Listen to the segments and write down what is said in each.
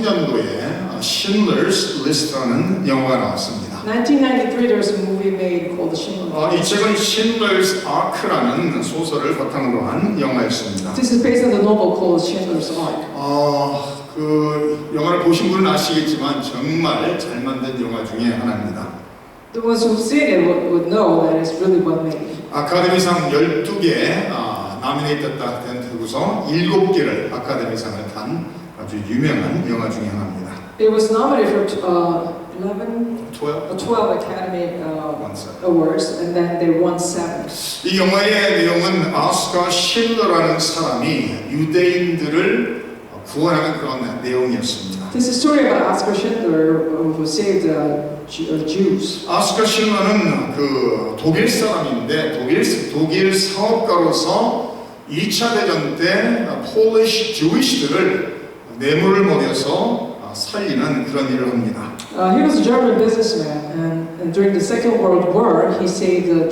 1993년도에 Schindler's List라는 영화가 나왔습니다. 1993, there was a movie made called The Schindler's 이 List. 책은 Schindler's Arc라는 소설을 바탕으로 한 영화였습니다. This is based on the novel called Schindler's Ark. 그 영화를 보신 분은 아시겠지만 정말 잘 만든 영화 중에 하나입니다. The ones who've seen it would know that it's really well made. 아카데미상 12개 나미네이트가 된 되고서 7개를 아카데미상을 탄 아주 유명한 영화 중에 하나입니다. It was nominated for 12 Academy Awards, and then they won 7. 이 영화의 내용은 아스카 실러라는 사람이 유대인들을 구원하는 그런 내용이었습니다. This is a story about Oskar Schindler who saved Jews. 아스카 실러는 그 독일 사람인데 독일 사업가로서 2차 대전 때 폴리시 주이시들을 뇌물을 먹여서 살리는 그런 일을 합니다. He was a German businessman, and during the Second World War, he saved the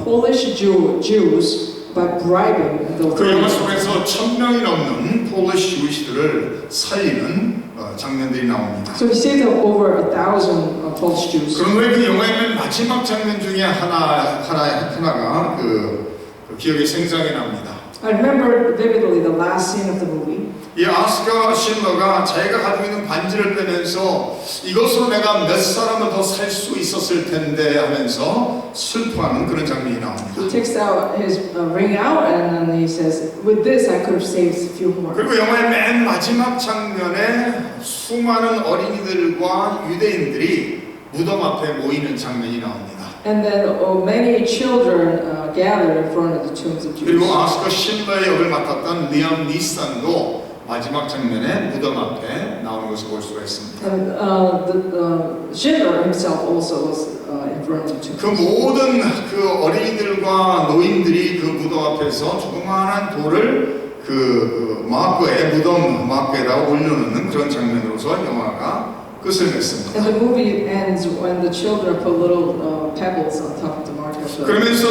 Polish Jews by bribing the 그 영화 authorities. 속에서 1000명이 넘는 폴리시 주이시들을 살리는 장면들이 나옵니다. So he saved over 1,000 Polish Jews. 그런 후에 그 영화의 마지막 장면 중에 하나가 그 기억에 생생하게 납니다. I remember vividly the last scene of the movie. 이 아스카 실러가 자기가 가지고 있는 반지를 빼면서 이것으로 내가 몇 사람을 더 살 수 있었을 텐데 하면서 슬퍼하는 그런 장면이 나옵니다. He takes out his ring out and then he says, "With this, I could have saved a few more." 그리고 영화의 맨 마지막 장면에 수많은 어린이들과 유대인들이 무덤 앞에 모이는 장면이 나옵니다. And then many children gathered in front of the tombs of Jews. 그리고 아스카 실러의 역을 맡았던 리암 니슨도 마지막 장면에 무덤 앞에 나오는 것을 볼 수가 있습니다. And Schindler himself also was in front of the 그 tombs. 모든 그 어린이들과 노인들이 그 무덤 앞에서 조그마한 돌을 그 마크에 무덤 마크에다 올려놓는 그런 장면으로서 영화가 끝을 맺습니다. And the movie ends when the children put little pebbles on top of the mark of the. 그러면서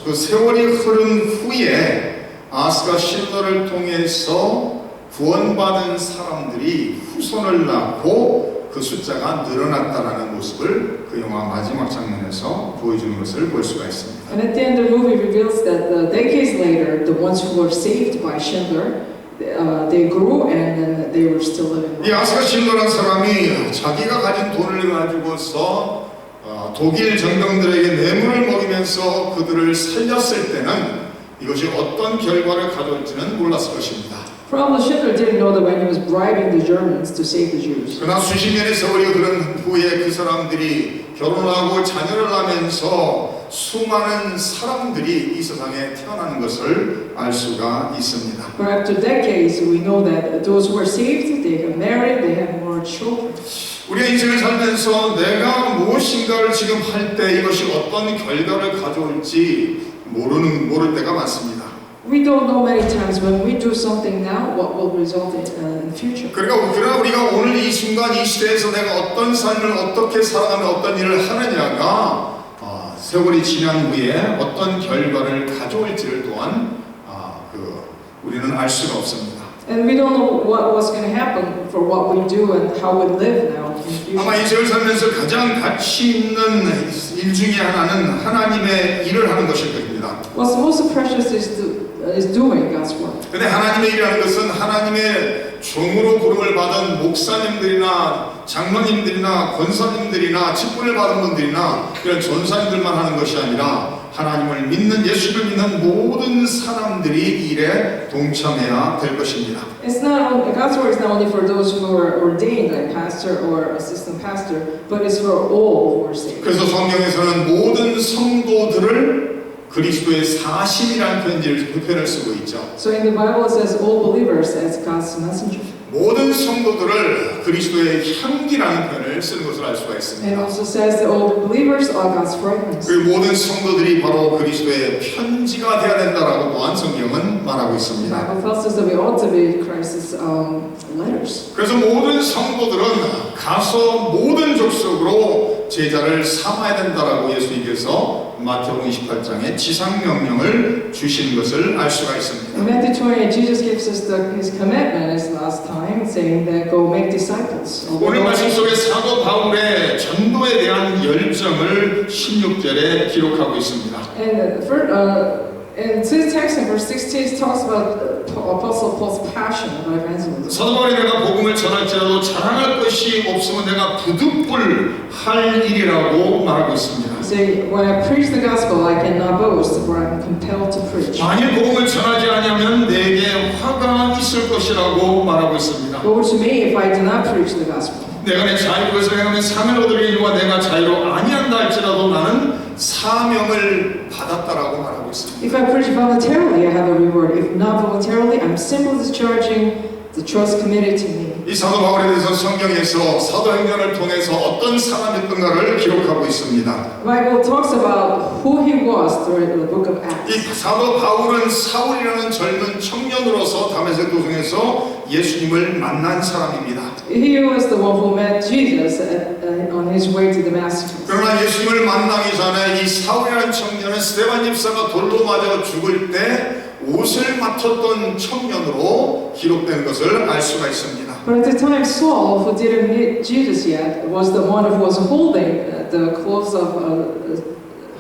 그 세월이 흐른 후에 아스카 실러를 통해서 구원받은 사람들이 후손을 낳고 그 숫자가 늘어났다라는 모습을 그 영화 마지막 장면에서 보여주는 것을 볼 수가 있습니다. And at the end, the movie reveals that decades later, the ones who were saved by Schindler, they grew and then they were still living. 이 아스카 실러라는 사람이 자기가 가진 돈을 가지고서 독일 정병들에게 뇌물을 먹이면서 그들을 살렸을 때는 이것이 어떤 결과를 가져올지는 몰랐을 것입니다. Probably Schindler didn't know that when he was bribing the Germans to save the Jews. 그러나 수십 년의 세월이 흐른 후에 그 사람들이 결혼하고 자녀를 낳으면서 수많은 사람들이 이 세상에 태어나는 것을 알 수가 있습니다. But after decades, we know that those who were saved, they got married, they had more children. 우리가 인생을 살면서 내가 무엇인가를 지금 할 때 이것이 어떤 결과를 가져올지 모를 때가 많습니다. We don't know many times when we do something now what will result in the future. 그러나 우리가 오늘 이 순간 이 시대에서 내가 어떤 삶을 어떻게 살아가며 어떤 일을 하느냐가 세월이 지난 후에 어떤 결과를 가져올지를 또한 우리는 알 수가 없습니다. And we don't know what's going to happen for what we do and how we live now in the 아마 future. 인생을 살면서 가장 가치 있는 일 중에 하나는 하나님의 일을 하는 것일 것입니다. What's most precious is doing God's work. 근데 하나님의 일이라는 것은 하나님의 종으로 부름을 받은 목사님들이나 장로님들이나 권사님들이나 직분을 받은 분들이나 이런 전사님들만 하는 것이 아니라 하나님을 믿는 예수를 믿는 모든 사람들이 이 일에 동참해야 될 것입니다. It's not only, God's work is not only for those who are ordained like pastor or assistant pastor, but it's for all who are saved. 그래서 성경에서는 모든 성도들을 그리스도의 사심이라는 표현을 쓰고 있죠. So in the Bible it says all believers as God's messenger. 모든 성도들을 그리스도의 향기라는 표현을 쓰는 것을 알 수가 And it 있습니다. also says that all believers are God's fragrance. 그 모든 성도들이 바로 그리스도의 편지가 되어야 된다라고 또한 성경은 말하고 The 있습니다. Bible tells us that we ought to be Christ's letters. 그래서 모든 성도들은 가서 모든 족속으로 제자를 삼아야 된다라고 예수님께서 마태복음 28장에 지상명령을 주신 것을 알 수가 있습니다. In Matthew 28, Jesus gives us his commandment as last time, saying that go make disciples. 오늘 말씀 속에 사도 바울의 전도에 대한 열정을 16절에 기록하고 있습니다. And this text in verse 16 talks about Apostle Paul's passion about evangelism. 사도 바울이 내가 복음을 전할지라도 자랑할 것이 없으면 내가 부득불 할 일이라고 말하고 있습니다. Say, when I preach the gospel, I cannot boast, for I'm compelled to preach. 만일 복음을 전하지 아니하면 내게 화가 있을 것이라고 말하고 있습니다. Woe to me if I do not preach the gospel. 내가 내 자유로 것을 행하면 사명을 얻으리니와 내가 자유로 아니한다 할지라도 나는 사명을 받았다라고 말하고 있습니다. If I preach voluntarily, I have a reward. If not voluntarily, I'm simply discharging the trust committed to me. 이 사도 바울에 대해서 성경에서 사도행전을 통해서 어떤 사람이었던가를 기록하고 있습니다. Bible talks about who he was through the book of 이 Acts. 사도 바울은 사울이라는 젊은 청년으로서 다메섹 도성에서 예수님을 만난 사람입니다. He was the one who met Jesus on his way to Damascus. 그러나 예수님을 만나기 전에 이 사울이라는 청년은 스데반 집사가 돌로 맞아 죽을 때 옷을 맡았던 청년으로 기록된 것을 알 수가 있습니다. But at the time, Saul, who didn't meet Jesus yet, was the one who was holding the clothes of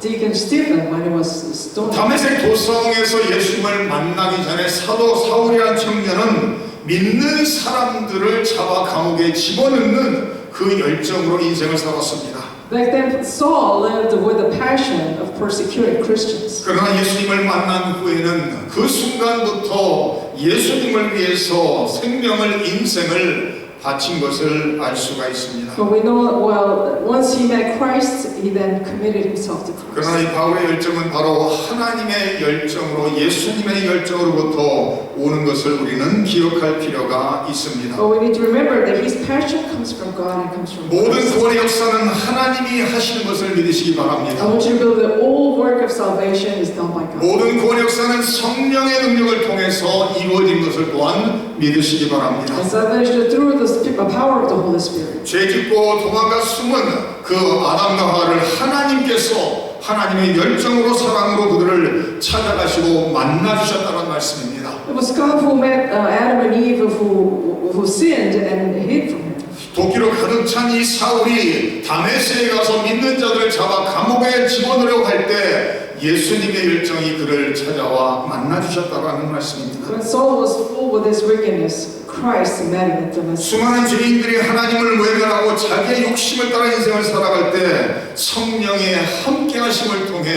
Deacon Stephen when he was stoned. 다메섹 도성에서 예수님을 만나기 전에 사도 사울이라는 청년은 믿는 사람들을 잡아 감옥에 집어넣는 그 열정으로 인생을 살았습니다. Back then, Saul lived with the passion of persecuting Christians. 그러나 예수님을 만난 후에는 그 순간부터 예수님을 위해서 생명을 인생을 바친 것을 알 수가 있습니다. But we know, well, once he met Christ, he then committed himself to 그러나 Christ. 이 바울의 열정은 바로 하나님의 열정으로 예수님의 열정으로부터 오는 것을 우리는 기억할 필요가 있습니다. But we need to remember that his passion comes from God and comes from 모든 Christ. 구원의 역사는 하나님이 하시는 것을 믿으시기 I 바랍니다. want you to believe that all work of salvation is done by God. 모든 구원의 역사는 성령의 능력을 통해서 이루어진 것을 또한 믿으시기 바랍니다. And salvation is through the power of the Holy Spirit. 죄짓고 도망가 숨은 그 아담과 하와를 하나님께서 하나님의 열정으로 사랑으로 그들을 찾아가시고 만나주셨다는 말씀입니다. It was God who met Adam and Eve who sinned and hid from him. 도끼로 가득 찬 이 사울이 다메섹에 가서 믿는 자들을 잡아 감옥에 집어넣으려고 할 때 예수님의 열정이 그를 찾아와 만나주셨다는 말씀입니다. When Saul was full with his wickedness, Christ met him at Damascus. 수많은 죄인들이 하나님을 외면하고 자기의 욕심을 따라 인생을 살아갈 때 성령의 함께하심을 통해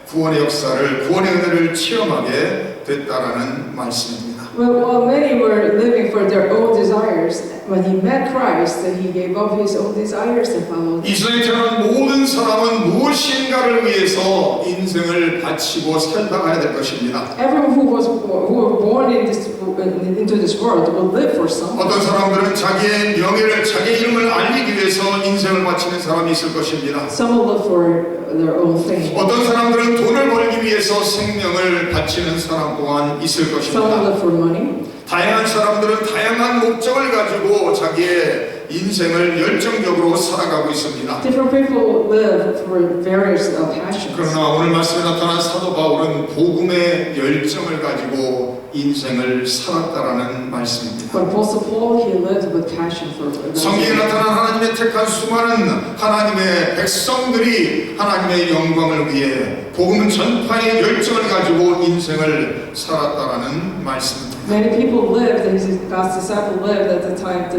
구원의 역사를, 구원의 은혜를 체험하게 됐다라는 말씀입니다. While many were living for their own desires, when he met Christ, he gave up his own desires and followed 이 him. 세상에 태어난 모든 사람은 무엇인가를 위해서 인생을 바치고 살다가야 될 것입니다. Everyone who were born into this world will live for someone. 어떤 사람들은 자기의 명예를, 자기의 이름을 알리기 위해서 인생을 바치는 사람이 있을 것입니다. Some will live for their own fame. 어떤 사람들은 돈을 벌기 위해서 생명을 바치는 사람 또한 있을 Some will 것입니다. live for money. 다양한 사람들은 다양한 목적을 가지고 자기의 인생을 열정적으로 살아가고 있습니다. Different people live for various passions. 그러나 오늘 말씀에 나타난 사도 바울은 복음의 열정을 가지고 인생을 살았다라는 말씀입니다. But Apostle Paul, he lived with passion for 성경에 evangelism. 나타난 하나님의 택한 수많은 하나님의 백성들이 하나님의 영광을 위해 복음 전파의 열정을 가지고 인생을 살았다라는 말씀입니다. Many people lived, and God's disciples lived at the time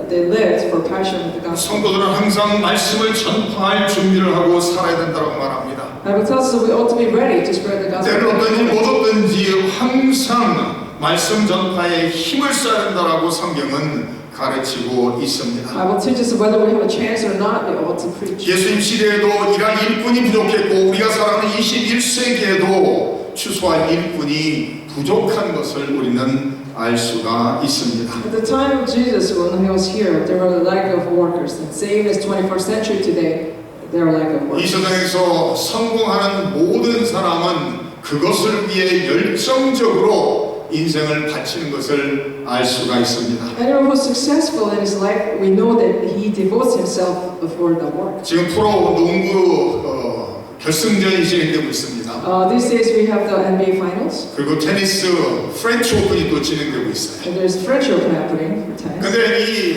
they lived for passion of the gospel. 성도들은 항상 말씀을 전파할 준비를 하고 살아야 된다고 말합니다. Bible tells us we ought to be ready to spread the 때를 얻든지 gospel. 못 얻든지 항상 말씀 전파에 힘을 써야 된다라고 성경은 가르치고 있습니다. Bible teaches us whether we have a chance or not, we ought to preach. 예수님 시대에도 일할 일꾼이 부족했고 우리가 살아가는 21세기에도 추수할 일꾼이 부족한 것을 우리는 알 수가 있습니다. At the time of Jesus, when he was here, there were a lack of workers. And same as 21st century today, there are lack of 이 workers. 세상에서 성공하는 모든 사람은 그것을 위해 열정적으로 인생을 바치는 것을 알 수가 있습니다. Anyone who's successful in his life, we know that he devotes himself for the work. 지금 프로 농구 결승전이 진행되고 있습니다. These days we have the NBA Finals, 그리고 테니스 프렌치 오픈이 또 진행되고 있어요. and there's French Open happening for tennis. 근데 이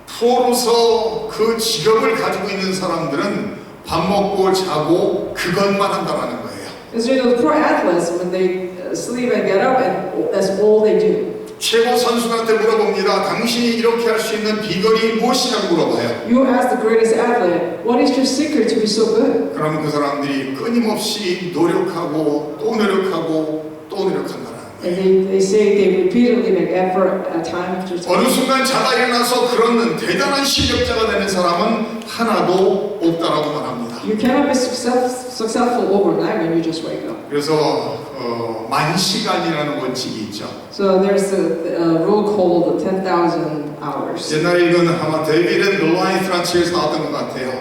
프로로서 그 직업을 가지고 있는 사람들은 밥 먹고 자고 그것만 한다라는 거예요. Because you know, the pro athletes, when they sleep and get up, and that's all they do. 최고 선수한테 물어봅니다. 당신이 이렇게 할 수 있는 비결이 무엇이냐고 물어봐요. You ask the greatest athlete, what is your secret to be so good? 그러면 그 사람들이 끊임없이 노력하고 또 노력하고 또 노력한다는 거예요. And they say they repeatedly make effort at time after time. 어느 순간 자다 일어나서 그런 대단한 실력자가 되는 사람은 하나도 없다라고 말합니다. You cannot be successful overnight when you just wake up. 그래서 만시간이라는 원칙이 있죠. So there's a rule called the 10,000 hours. 옛날에 이건 아마 데이비드 앤 글라이트라는 책에서 나왔던 것 같아요.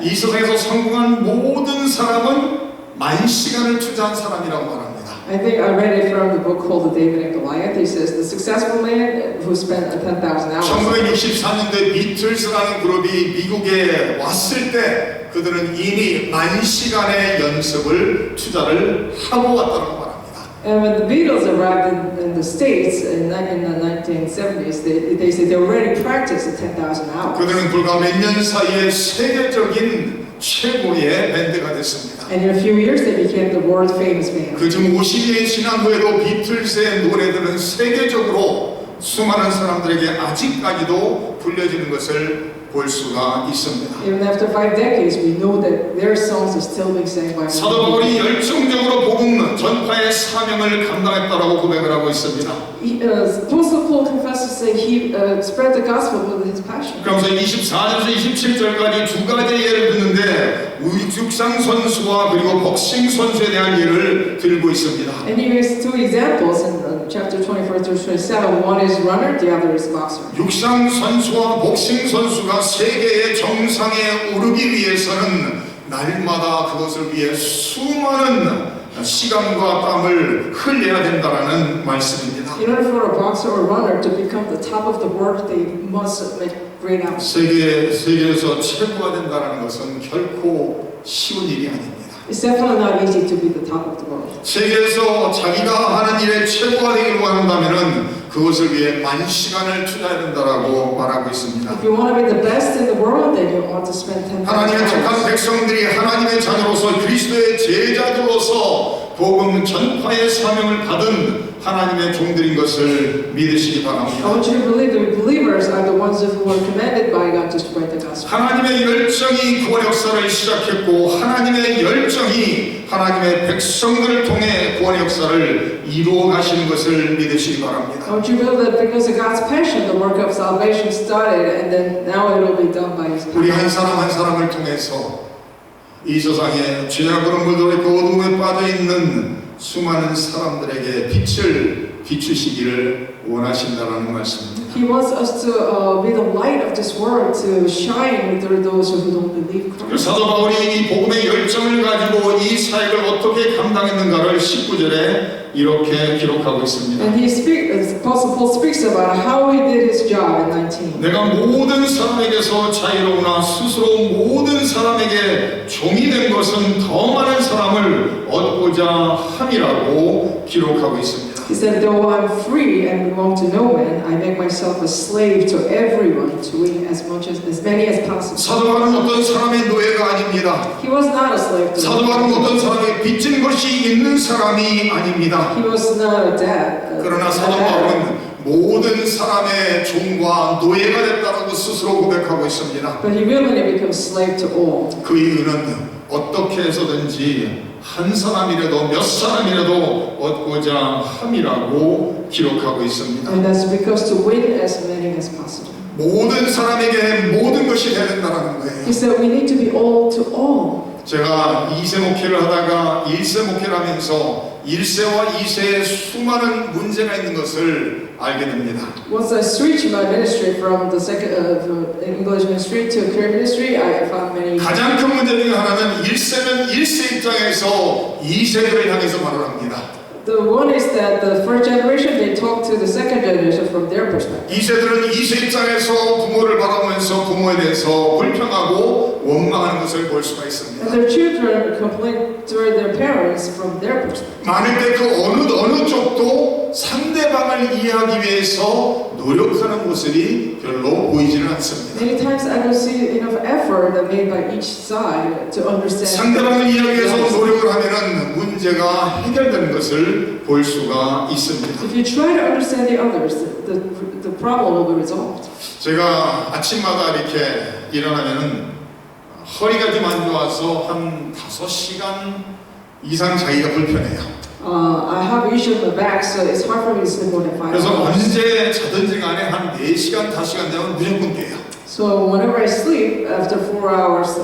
이 세상에서 성공한 모든 사람은 만시간을 투자한 사람이라고 말합니다. I think I read it from the book called The David and Goliath. He says the successful man who spent 10,000 hours. 1964년도에 비틀스라는 그룹이 미국에 왔을 때 그들은 이미 만시간의 연습을 투자를 하고 왔다고 말합니다. And when the Beatles arrived in the States in the 1970s, they said they already practiced 10,000 hours. 그들은 불과 몇 년 사이에 세계적인 최고의 밴드가 됐습니다. And in a few years, they became the world famous band. 그중 50년이 지난 후에도 비틀스의 노래들은 세계적으로 수많은 사람들에게 아직까지도 불려지는 것을 볼 수가 있습니다. Even after 5 decades, we know that their songs are still being sang by 사도 바울이 열정적으로 복음 전파의 사명을 감당했다라고 고백을 하고 있습니다. Apostle Paul confesses that he spread the gospel with his passion. 그러면서 24절에서 27절까지 두 가지 예를 듣는데 육상 선수와 그리고 복싱 선수에 대한 예를 들고 있습니다. And he makes two examples in chapter 24 through 27. One is runner, the other is boxer. 육상 선수와 복싱 선수가 세계의 정상에 오르기 위해서는 날마다 그것을 위해 수많은 시간과 땀을 흘려야 된다라는 말씀입니다. In order for a boxer or runner to become the top of the world, they must make great hours. 세계에서 최고가 된다는 것은 결코 쉬운 일이 아닙니다. It's definitely not easy to be the top of the world. 세계에서 자기가 하는 일에 최고가 되기를 원한다면은 그것을 위해 만시간을 투자해야 된다라고 말하고 있습니다. If you want to be the best in the world, then you ought to spend 10,000 하나님의 택한 hours. 백성들이 하나님의 자녀로서 그리스도의 제자들로서 복음 전파의 사명을 받은 하나님의 종들인 것을 믿으시기 I 바랍니다. want you to believe that believers are the ones who are commanded by God to spread the gospel. 하나님의 열정이 구원 역사를 시작했고 하나님의 열정이 하나님의 백성들을 통해 구원 역사를 이루어 가시는 것을 믿으시기 바랍니다. I want you to believe that because of God's passion, the work of salvation started, and then now it will be done by His 우리 power. 한 사람 한 사람을 통해서 이 세상에 죄악으로 물들어 있고 어둠에 빠져 있는 수많은 사람들에게 빛을 비추시기를 원하신다라는 말씀입니다. He wants us to be the light of this world, to shine through those who don't believe Christ. 사도 바울이 이 복음의 열정을 가지고 이 사역을 어떻게 감당했는가를 19절에 이렇게 기록하고 있습니다. And Apostle Paul speaks about how he did his job in 19. 내가 모든 사람에게서 자유로우나 스스로 모든 사람에게 종이 된 것은 더 많은 사람을 얻고자 함이라고 기록하고 있습니다. He said, though I'm free and belong to no man, I make myself a slave to everyone to win as many as possible. 사도 바울은 어떤 사람의 노예가 아닙니다. He was not a slave to 사도 바울은 어떤 사람의 빚진 것이 있는 사람이 아닙니다. He was not a debtor. 그러나 사도 바울은 모든 사람의 종과 노예가 됐다고 스스로 고백하고 있습니다. But he willingly becomes slave to all. 그 이유는 어떻게 해서든지 한 사람이라도 몇 사람이라도 얻고자 함이라고 기록하고 있습니다. And that's because to win as many as possible. 모든 사람에게 모든 것이 되야 된다는 거예요. He said we need to be all to all. 제가 2세 목회를 하다가 1세 목회를 하면서 1세와 2세에 수많은 문제가 있는 것을 알게 됩니다. Once I switched my ministry from the English ministry to Korean ministry, I found many. 가장 큰 문제 중에 하나는 1세는 1세 입장에서 2세들을 향해서 말을 합니다. The one is that the first generation they talk to the second generation from their perspective. 2세들은 2세 입장에서 부모를 바라보면서 부모에 대해서 불평하고 원망하는 것을 볼 볼 수가 And 있습니다. their children complain toward their parents from their perspective. 많을 때 그 어느 쪽도 상대방을 이해하기 위해서 노력하는 모습이 별로 보이지는 않습니다. Many times I don't see enough effort made by each side to understand. 상대방을 이해하기 위해서 노력을 하면은 문제가 해결되는 것을 볼 수가 있습니다. If you try to understand the others, the problem will be resolved. 제가 아침마다 이렇게 일어나면은 허리가 좀 안 좋아서 한 5시간 이상 자기가 불편해요. I have issue with my back, so it's hard for me to sleep more than 5 그래서 hours. 언제 자든지 간에 한 4시간, 5시간 되면 무조건 깨요. So whenever I sleep, after 4 hours,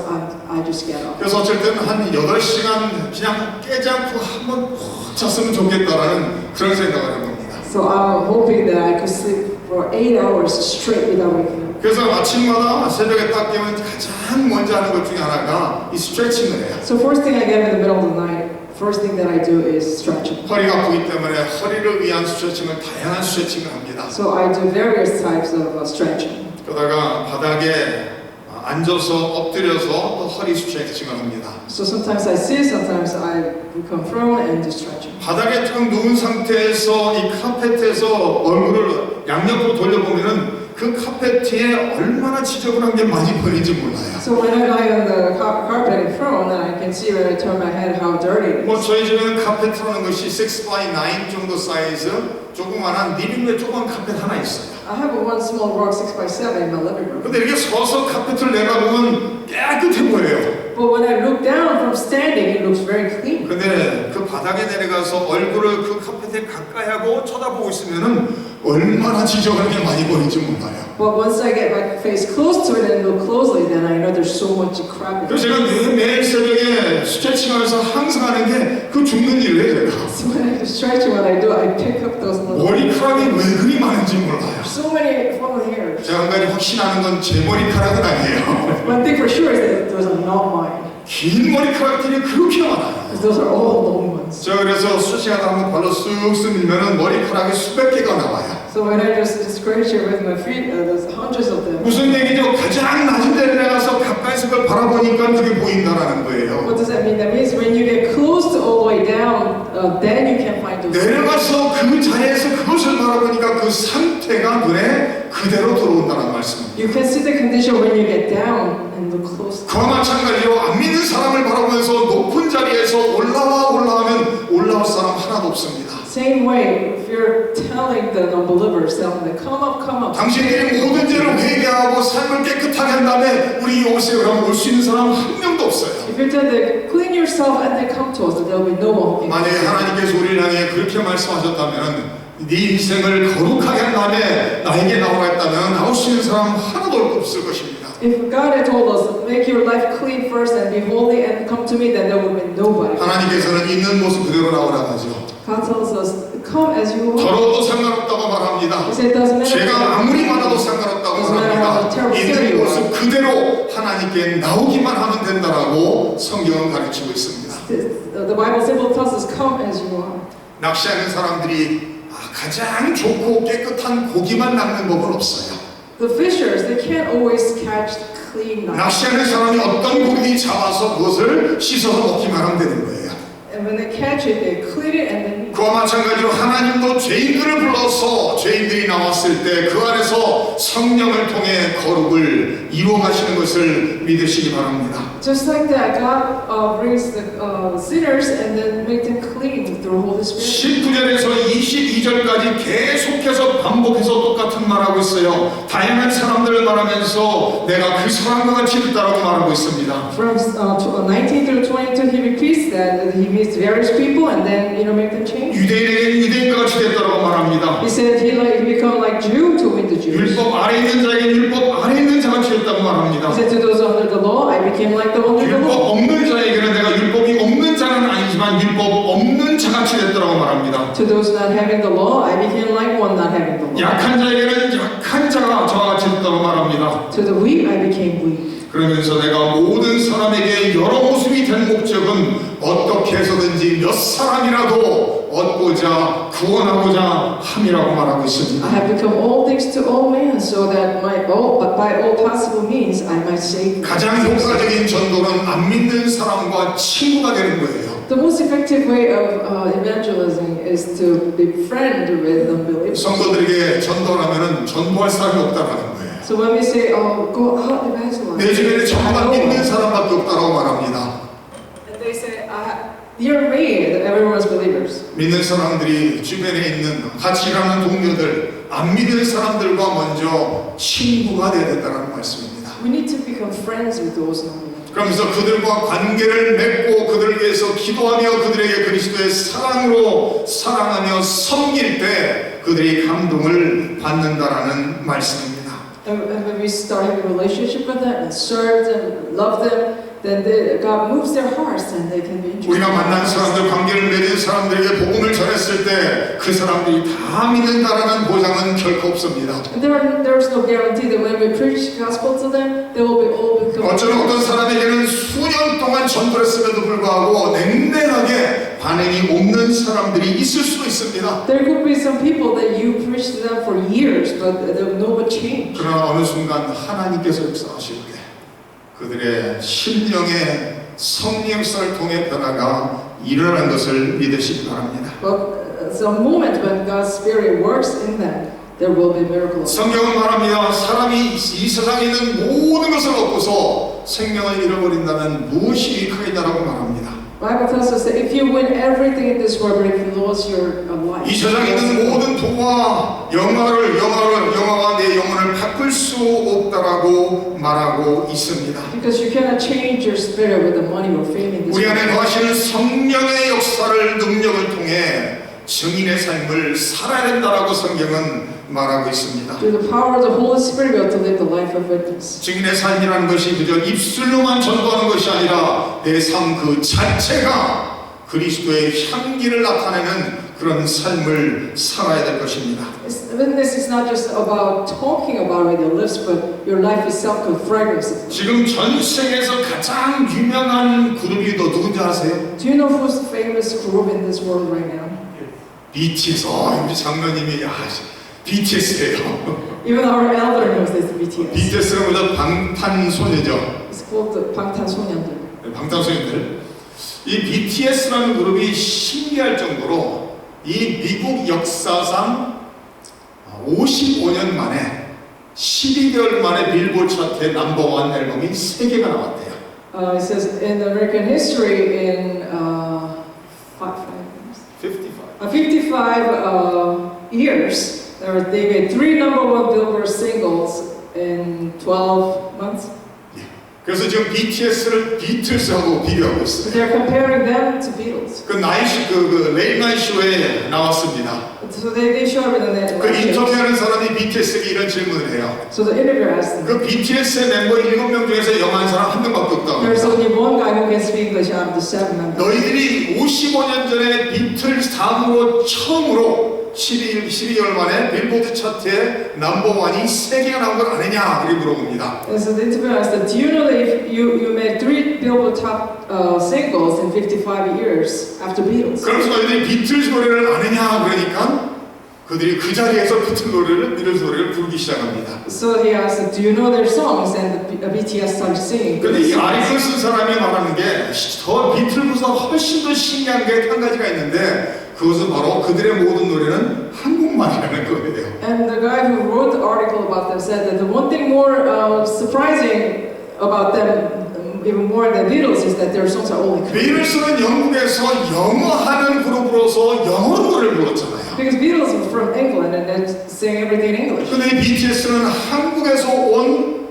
I just get up. 그래서 어쩔 때는 한 8시간 그냥 깨지 않고 한번 푹 잤으면 좋겠다라는 그런 생각을 한 겁니다. So I'm hoping that I could sleep for 8 hours straight without waking up. 그래서 아침마다 새벽에 딱 깨면 가장 먼저 하는 것 중에 하나가 이 스트레칭을 해요. So first thing I get in the middle of the night, first thing that I do is stretching. 허리가 아프기 때문에 허리를 위한 스트레칭을 다양한 스트레칭을 합니다. So I do various types of stretching. 그러다가 바닥에 앉아서 엎드려서 또 허리 스트레칭을 합니다. So sometimes I sit, sometimes I become prone and do stretching. 바닥에 쭉 누운 상태에서 이 카펫에서 얼굴을 양옆으로 돌려보면은 그 카페트에 얼마나 지저분한 게 많이 보이는지 몰라요. So when I lie on the carpet in front, I can see when I turn my head how dirty it 뭐 is. 저희 집에는 카페트라는 것이 6x9 정도 사이즈 조그만한 리빙룸에 조그만 카펫 하나 있어요. I have one small rug 6x7 in my living room. 근데 이렇게 서서 카페트를 내다보면 깨끗해 보여요. But when I look down from standing, it looks very clean. 근데 그 바닥에 내려가서 얼굴을 그 카펫에 가까이 하고 쳐다보고 있으면은 얼마나 지저분한 게 많이 보이는지 몰라요. But once I get my face close to it and look closely, then I know there's so much crap in 그래서 it. 제가 매일 새벽에 스트레칭하면서 항상 하는 게 그 죽는 일을 해요. So when I do stretching, what I do, I pick up those little. 머리카락이 왜 그리 많은지 몰라요. So many fallen hairs. 제가 한 가지 확신하는 건 제 머리카락은 아니에요. One thing for sure is that those are not mine. 긴 머리카락들이 그렇게 많아요. Because those are all long ones. 제가 그래서 스트레칭하다 한번 발로 쓱 쓸면은 머리카락이 수백 개가 나와요. So when I just scratch it with my feet, there's hundreds of them. 무슨 얘기죠? 가장 낮은 데 내려가서 가까이서 그걸 바라보니까 그게 보인다라는 거예요. What does that mean? That means when you get close to all the way down, then you can find those. 내려가서 그 자리에서 그것을 바라보니까 그 상태가 눈에 그대로 들어온다는 말씀입니다. You can see the condition when you get down and look close. 그와 마찬가지로 안 믿는 사람을 바라보면서 높은 자리에서 올라가면 올라올 사람 하나도 없습니다. Same way, if you're telling the non-believers, telling them, come up. 당신들이 모든 죄를 회개하고 삶을 깨끗하게 한 다음에 우리 오세요 그러면 올 수 있는 사람 한 명도 없어요. If you tell them, clean yourself and then come to us, then there will be no one. 만약에 하나님께서 우리를 향해 그렇게 말씀하셨다면 네 인생을 거룩하게 한 다음에 나에게 나오라 했다면 나올 수 있는 사람 하나도 없을 것입니다. If God had told us, make your life clean first and be holy and come to me, then there would be nobody. 하나님께서는 있는 모습 그대로 나오라고 하죠. God tells us, come as you are. 더러워도 상관없다고 말합니다. He said, it doesn't matter. 죄가 아무리 많아도 상관없다고 말합니다. 있는 모습 그대로 하나님께 나오기만 하면 된다라고 성경은 가르치고 있습니다. The Bible simply tells us, come as you are. 낚시하는 사람들이 가장 좋고 깨끗한 고기만 낚는 법은 없어요. The fishers, they can't always catch clean knives. 낚시하는 사람이 어떤 고기를 잡아서 그것을 씻어서 먹기만 하면 되는 거예요. And when they catch it, they clean it and then eat. 그와 마찬가지로 하나님도 죄인들을 불러서 죄인들이 나왔을 때 그 안에서 성령을 통해 거룩을 이루어가시는 것을 믿으시기 바랍니다. Just like that, God brings the sinners and then make them clean through Holy Spirit. 19절에서 22절까지 계속해서 반복해서 똑같은 말하고 있어요. 다양한 사람들을 말하면서 내가 그 사람과 같이 됐다라고 말하고 있습니다. From 19 through 22, he repeats that he meets various people and then make them change. 유대인에게는 유대인과 같이 됐다라고 말합니다. He said he become like Jew to win the Jews. 율법 아래 있는 자에게 율법 아래 있는 자같이 됐다고 말합니다. He said to those under the law, I became like the under the 율법 law. 없는 자에게는 내가 율법이 없는 자는 아니지만 율법 없는 자같이 됐다라고 말합니다. To those not having the law, I became like one not having the law. 약한 자에게는 약한 자가 저와 같이 됐다고 말합니다. To the weak, I became weak. 그러면서 내가 모든 사람에게 여러 모습이 된 목적은 어떻게 해서든지 몇 사람이라도 얻고자 구원하고자 함이라고 말하고 있습니다. I have become all things to all men, so that by all possible means I might save them. 가장 효과적인 전도는 안 믿는 사람과 친구가 되는 거예요. The most effective way of evangelism is to befriend with unbelievers. 성도들에게 전도를 하면은 전도할 사람이 없다라는 거예요. So when we say, go out evangelize, 내 주변에 전부가 믿는 사람밖에 없다라고 말합니다. and they say, you're me, that everyone's believers. 믿는 사람들이 주변에 있는 같이 일하는 동료들, 안 믿는 사람들과 먼저 친구가 되어야 된다는 말씀입니다. We need to become friends with those non-believers. 그러면서 그들과 관계를 맺고 그들을 위해서 기도하며 그들에게 그리스도의 사랑으로 사랑하며 섬길 때 그들이 감동을 받는다라는 말씀입니다. And when we start having a relationship with them and serve them, love them, then God moves their hearts and they can be interested. 우리가 만난 사람들, 관계를 맺은 사람들에게 복음을 전했을 때 그 사람들이 다 믿는다라는 보장은 결코 없습니다. And there is no guarantee that when we preach the gospel to them, they will be all become. 어쩌면 어떤 사람에게는 수년 동안 전도를 했음에도 불구하고 냉랭하게 반응이 없는 사람들이 있을 수도 있습니다. There could be some people that you preach to them for years, but no one changed. 그러나 어느 순간 하나님께서 역사하실 때 그들의 심령의 성령 역사를 통해 변화가 일어나는 것을 믿으시기 바랍니다. But the moment when God's Spirit works in them, there will be miracles. 성경은 말합니다. 사람이 이 세상에 있는 모든 것을 얻고서 생명을 잃어버린다면 무엇이 유익하겠냐라고 말합니다. Bible tells us that if you win everything in this world, but if you lose your life, 이 세상에 있는 모든 돈과 영화가 내 영혼을 바꿀 수 없다라고 말하고 있습니다. because you cannot change your spirit with the money or fame in this 우리 안에 world. 거하시는 성령의 역사를 능력을 통해 증인의 삶을 살아야 된다라고 성경은 말하고 있습니다. Through the power of the Holy Spirit, we have to live the life of witness. 증인의 삶이라는 것이 그저 입술로만 전도하는 것이 아니라 내 삶 그 자체가 그리스도의 향기를 나타내는 그런 삶을 살아야 될 것입니다. Witness is not just about talking about it with your lips, but your life itself could fragrance. 지금 전 세계에서 가장 유명한 그룹이 또 누군지 아세요? Do you know who's the famous group in this world right now? BTS. 우리 장로님이 BTS예요. Even our elder knows this BTS. BTS는 뭐죠? 방탄소녀죠. It's called the 방탄소년들. 방탄소년들. 이 BTS라는 그룹이 신기할 정도로 이 미국 역사상 55년 만에 12개월 만에 빌보드 차트의 넘버원 앨범이 3개가 나왔대요. It says in American history in 55 years, they made 3 number one Billboard singles in 12 months. 그래서 지금 BTS를 비틀스하고 비교하고 있어요. They're comparing them to Beatles. 그 레이트 나이트 쇼에 나왔습니다. So they show up in the 그 인터뷰하는 사람이 BTS에게 이런 질문을 해요. So the interviewer asked them. 그 BTS의 멤버 7명 중에서 영어하는 사람 한 명밖에 없다고. There's only one guy who can speak English out of the 7 members. 너희들이 55년 전에 비틀스 다음으로 처음으로 12개월 만에 빌보드 차트에 넘버원이 3개가 나온 걸 아느냐 이렇게 물어봅니다. And so the interviewer asked them, do you know that if you made 3 Billboard top singles in 55 years after Beatles? 그러면서 너희들이 비틀스 노래를 아느냐 그러니까 그들이 그 자리에서 비틀스 노래를 부르기 시작합니다. So he asked, do you know their songs? And the BTS started singing. 근데 이 아이콘 쓴 사람이 말하는 게 더 비틀보다 훨씬 더 신기한 게 한 가지가 있는데 그것은 바로 그들의 모든 노래는 한국말이라는 거예요. And the guy who wrote the article about them said that the one thing more surprising about them, even more than Beatles, is that their songs are all in Korean. 비틀스는 영국에서 영어하는 그룹으로서 영어로 노래를 불렀잖아요. Because Beatles are from England and they sing everything in English. 근데 BTS는 한국에서 온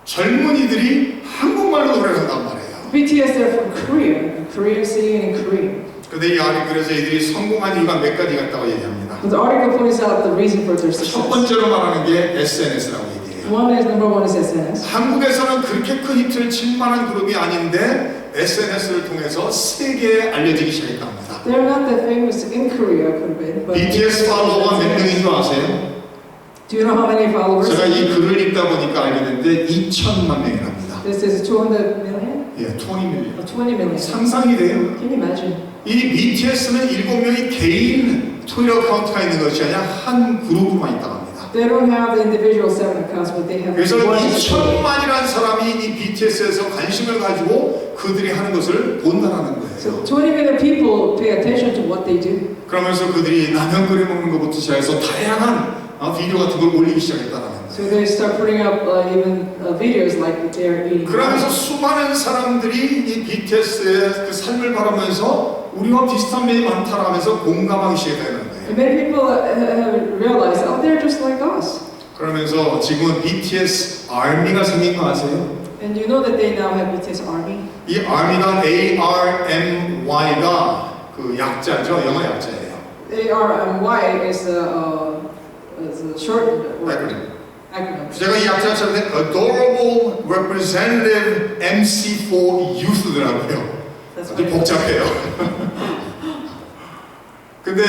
젊은이들이 한국말로 노래를 한단 말이에요. BTS, they're from Korea. Korean singing in Korean. 근데 이 아리클에서 이들이 성공한 이유가 몇 가지 같다고 얘기합니다. But the article points out the reason for their 첫 success. 번째로 말하는 게 SNS라고 얘기해요. Number one is SNS. 한국에서는 그렇게 큰 히트를 칠 만한 그룹이 아닌데 SNS를 통해서 세계에 알려지기 시작했답니다. They're not that famous in Korea, could have been. But BTS 팔로워가 몇 명인 줄 아세요? do you know how many followers? 제가 이 글을 읽다 보니까 알게 됐는데 2천만 명이랍니다. This is 200 million. 예, 20 million. 20 million. 상상이 돼요. Can you imagine? 이 BTS는 7명이 개인 트위터 어카운트가 있는 것이 아니라 한 그룹만 있다고 합니다. They don't have the individual 7 accounts, but they have 그래서 one. 2천만이라는 사람이 이 BTS에서 관심을 가지고 그들이 하는 것을 본다는 So 거예요. 20 million people pay attention to what they do. 그러면서 그들이 라면 끓여 먹는 것부터 시작해서 다양한 비디오 같은 걸 올리기 시작했다는 So 거예요. they start putting up even videos like they're eating. 그러면서 수많은 사람들이 이 BTS의 그 삶을 바라면서 우리와 비슷한 면이 많다라면서 공감하기 시작하는 거예요. And many people have realized, oh, they're just like us. 그러면서 지금은 BTS ARMY가 생긴 거 아세요? And you know that they now have BTS Army. 이 ARMY가 ARMY가 그 약자죠, 영어 약자예요. ARMY is a short word. Acronym. 제가 이 약자를 찾는데 Adorable Representative MC for Youth더라고요. That's 아주 right. 복잡해요. 근데 이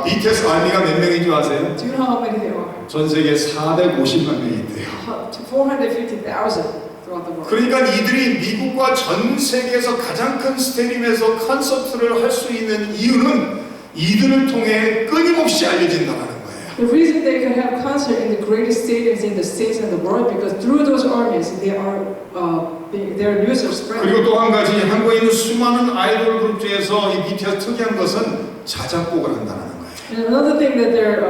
BTS ARMY가 몇 명인 줄 아세요? Do you know how many there are? 전 세계 450만 명이 있대요. To 450,000 throughout the world. 그러니까 이들이 미국과 전 세계에서 가장 큰 스테디움에서 콘서트를 할 수 있는 이유는 이들을 통해 끊임없이 알려진다는 거예요. The reason they can have concert in the greatest stadiums in the states and the world because through those armies their news are spread. 그리고 또 한 가지 한국에 있는 수많은 아이돌 그룹 중에서 이 BTS 특이한 것은 자작곡을 한다는 거예요. And another thing that they're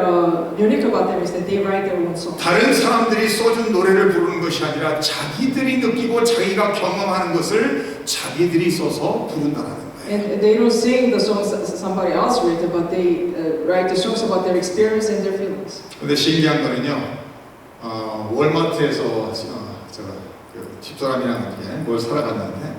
unique about them is that they write their own songs. 다른 사람들이 써준 노래를 부르는 것이 아니라 자기들이 느끼고 자기가 경험하는 것을 자기들이 써서 부른다는 거예요. And they don't sing the songs that somebody else written, but they write the songs about their experience and their feelings. 근데 신기한 거는요, 월마트에서 그 집사람이랑 이렇게 뭘 사러 갔는데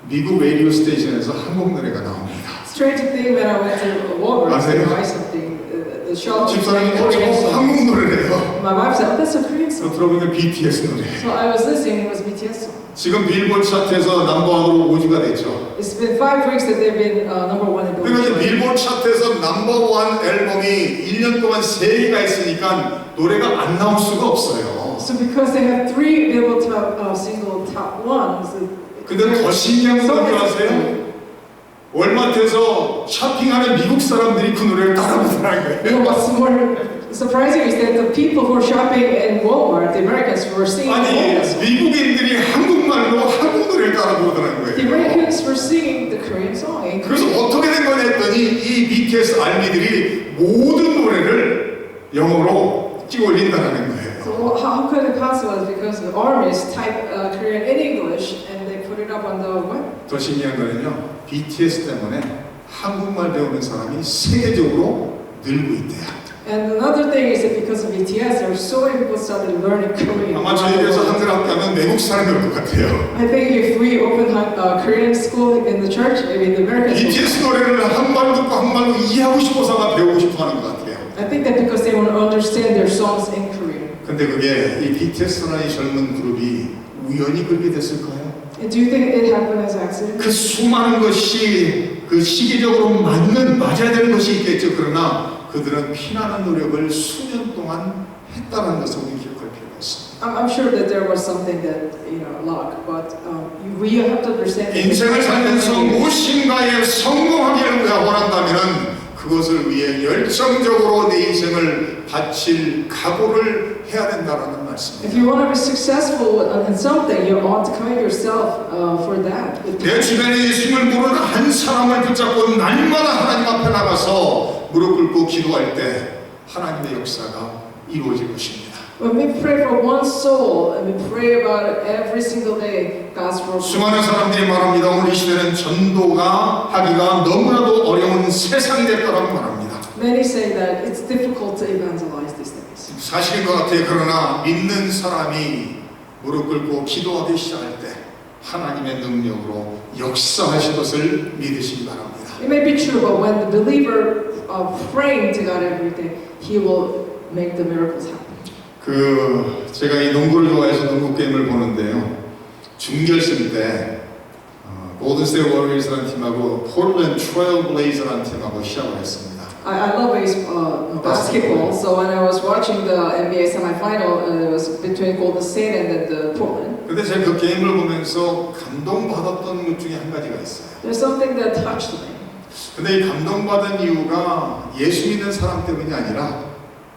미국 라디오 스테이션에서 한국 노래가 나옵니다. Strange thing when I went to Walmart to buy something, the shop was 집사람이 playing Korean 한국 songs. 노래래요. My wife said, "Oh, that's a Korean song." 들어보니까 BTS 노래. So I was listening, it was BTS song. 지금 빌보드 차트에서 넘버원으로 5주가 됐죠. It's been 5 weeks that they've been number 1 in 그러니까 Billboard. 빌보드 차트에서 넘버원 앨범이 1년 동안 3개가 있으니까 노래가 안 나올 수가 없어요. So because they have 3 Billboard single top ones. 근데 더 신기한 건 뭔지 아세요? 월마트에서 쇼핑하는 미국 사람들이 그 노래를 따라 부르는 You know 거예요. what's more surprising is that the people who are shopping in Walmart, the Americans, were singing 아니 Korean songs. 미국인들이 한국말로 한국 노래를 따라 부르더라는 The 거예요. Americans were singing the Korean song. in 그래서 Korean. 어떻게 된 거냐 했더니 이 BTS 알미들이 모든 노래를 영어로 찍어 올린다는 거예요. So how could it possible? It's because the armies type Korean in English and they put it up on the web. 더 신기한 거는요, BTS 때문에 한국말 배우는 사람이 세계적으로 늘고 있대요. And another thing is that because of BTS, there are so many people started learning Korean. 아마 저희에서 한글 학교 하면 외국 사람이 올 것 같아요. I think if we open Korean school in the church, maybe the Americans will. BTS 노래를 한말 듣고 한말로 이해하고 싶어서 아마 배우고 싶어 하는 것 같아요. I think that because they want to understand their songs in Korean. 근데 그게 이 BTS라는 젊은 그룹이 우연히 그렇게 됐을까요? And do you think it happened as accident? 그 수많은 것이 그 시기적으로 맞아야 되는 것이 있겠죠. 그러나 그들은 피나는 노력을 수년 동안 했다는 것을 우리 기억할 필요가 있습니다. I'm sure that there was something that, luck, but we have to understand that 인생을 살면서 무엇인가에 성공하기를 원한다면 그것을 위해 열정적으로 내 인생을 바칠 각오를 해야 된다는 말씀입니다. if you want to be successful in something, you ought to commit yourself for that. 내 주변에 예수님을 모르는 한 사람을 붙잡고 날마다 하나님 앞에 나가서 무릎 꿇고 기도할 때 하나님의 역사가 이루어질 것입니다. When we pray for one soul and we pray about it every single day, God's work. 수많은 사람들이 말합니다. 오늘 이 시대는 전도가 하기가 너무나도 어려운 세상이 됐다고 말합니다. Many say that it's difficult to evangelize these days. 사실인 것 같아요. 그러나 믿는 사람이 무릎 꿇고 기도하기 시작할 때 하나님의 능력으로 역사하실 것을 믿으시기 바랍니다. It may be true, but when the believer praying to God every day, He will make the miracles happen. 제가 이 농구를 좋아해서 농구 게임을 보는데요. 준결승 때 골든스테이트 워리어스라는 팀하고 포틀랜드 트레일 블레이저라는 팀하고 시합을 했습니다. I love basketball, so when I was watching the NBA semifinal, it was between Golden State and then the Portland. 근데 제가 그 게임을 보면서 감동받았던 것 중에 한 가지가 있어요. There's something that touched me. 근데 이 감동받은 이유가 예수 믿는 사람 때문이 아니라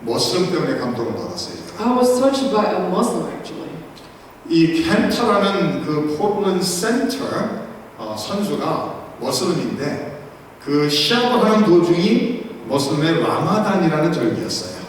머슬 때문에 감동을 받았어요. I was touched by a Muslim actually. 이 켄터라는 그 포틀랜드 센터 선수가 머슬림인데 그 시합을 하는 도중이 머슬림의 라마단이라는 절기였어요.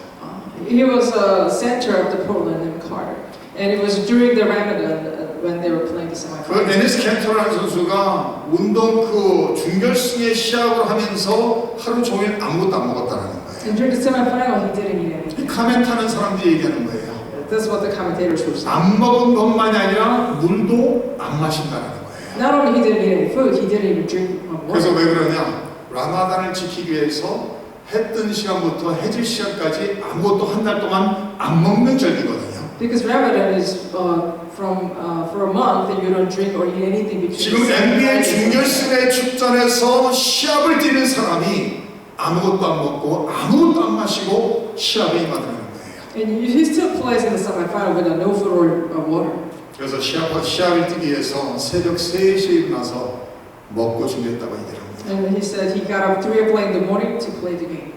He was a center of the Portland named Carter, and it was during the Ramadan when they were playing the 그 semifinals. 에니스 켄터라는 선수가 운동 그 준결승의 시합을 하면서 하루 종일 아무것도 안 먹었다는 거예요. And during the semifinal, he didn't eat 이 anything. 카멘타는 사람들이 얘기하는 거예요. That's what the commentators were saying. 안 먹은 것만이 아니라 물도 안 마신다는 거예요. Not only he didn't eat any food, he didn't even drink 그래서 water. 왜 그러냐? 라마단을 지키기 위해서 해 뜬 시간부터 해질 시간까지 아무것도 한 달 동안 안 먹는 절기거든요. Because Ramadan is for a month and you don't drink or eat anything between. 지금 NBA 준결승의 축전에서 시합을 뛰는 사람이 아무것도 안 먹고 아무것도 안 마시고 시합에 임하는 거예요. And he still plays in the semifinal with no food or water. 그래서 시합을 뛰기 위해서 새벽 3시에 일어나서 먹고 준비했다고 얘기합니다. And he said he got up 3 o'clock in the morning to play the game.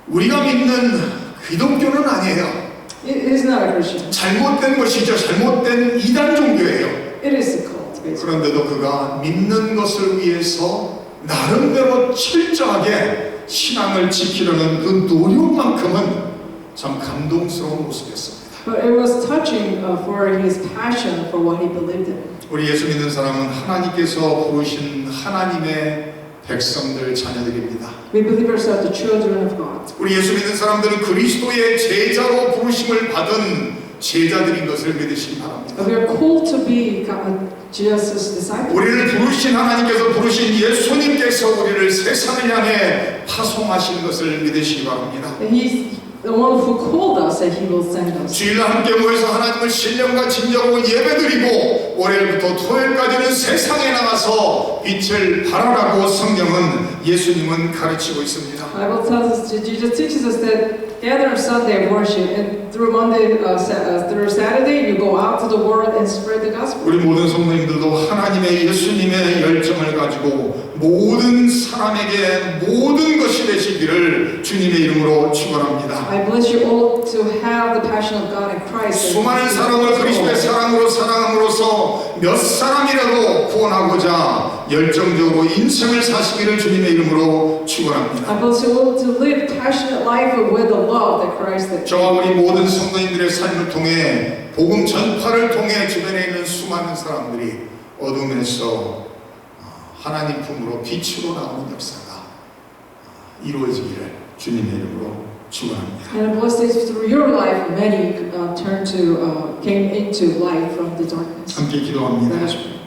우리가 믿는 기독교는 아니에요. It is not a Christian. 잘못된 것이죠. 잘못된 이단 종교예요. It is a cult, basically. 그런데도 그가 믿는 것을 위해서 나름대로 철저하게 신앙을 지키려는 그 노력만큼은 참 감동스러운 모습이었습니다. But it was touching for his passion for what he believed in. 우리 예수 믿는 사람은 하나님께서 부르신 하나님의 백성들 자녀들입니다. We believers are the children of God. 우리 예수 믿는 사람들은 그리스도의 제자로 부르심을 받은 제자들인 것을 믿으시기 바랍니다. We are called to be Jesus' disciples. 우리를 부르신 하나님께서 부르신 예수님께서 우리를 세상을 향해 파송하신 것을 믿으시기 바랍니다. And he's the one who called us and he will send us. 주일날 함께 모여서 하나님을 신령과 진정으로 예배드리고 월요일부터 토요일까지는 세상에 나가서 빛을 발하라고 성경은 예수님은 가르치고 있습니다. Bible tells us, Jesus teaches us that gather on Sunday and worship, and through through Saturday you go out to the world and spread the gospel. 우리 모든 성도님들도 하나님의 예수님의 열정을 가지고 모든 사람에게 모든 것이 되시기를 주님의 이름으로 축원합니다. I bless you all to have the passion of God in Christ. 수많은 사람을 그리스도의 사랑으로 사랑함으로써 몇 사람이라도 구원하고자 열정적으로 인생을 사시기를 주님의 이름으로 축원합니다. I bless you all to live passionate life with the love that Christ did. 저와 우리 모든 성도님들의 삶을 통해 복음 전파를 통해 주변에 있는 수많은 사람들이 어둠에서 하나님 품으로 빛으로 나오는 역사가 이루어지기를 주님의 이름으로 축원합니다. And I bless that through your life, many came into life from the darkness. 함께 기도합니다. Let us pray.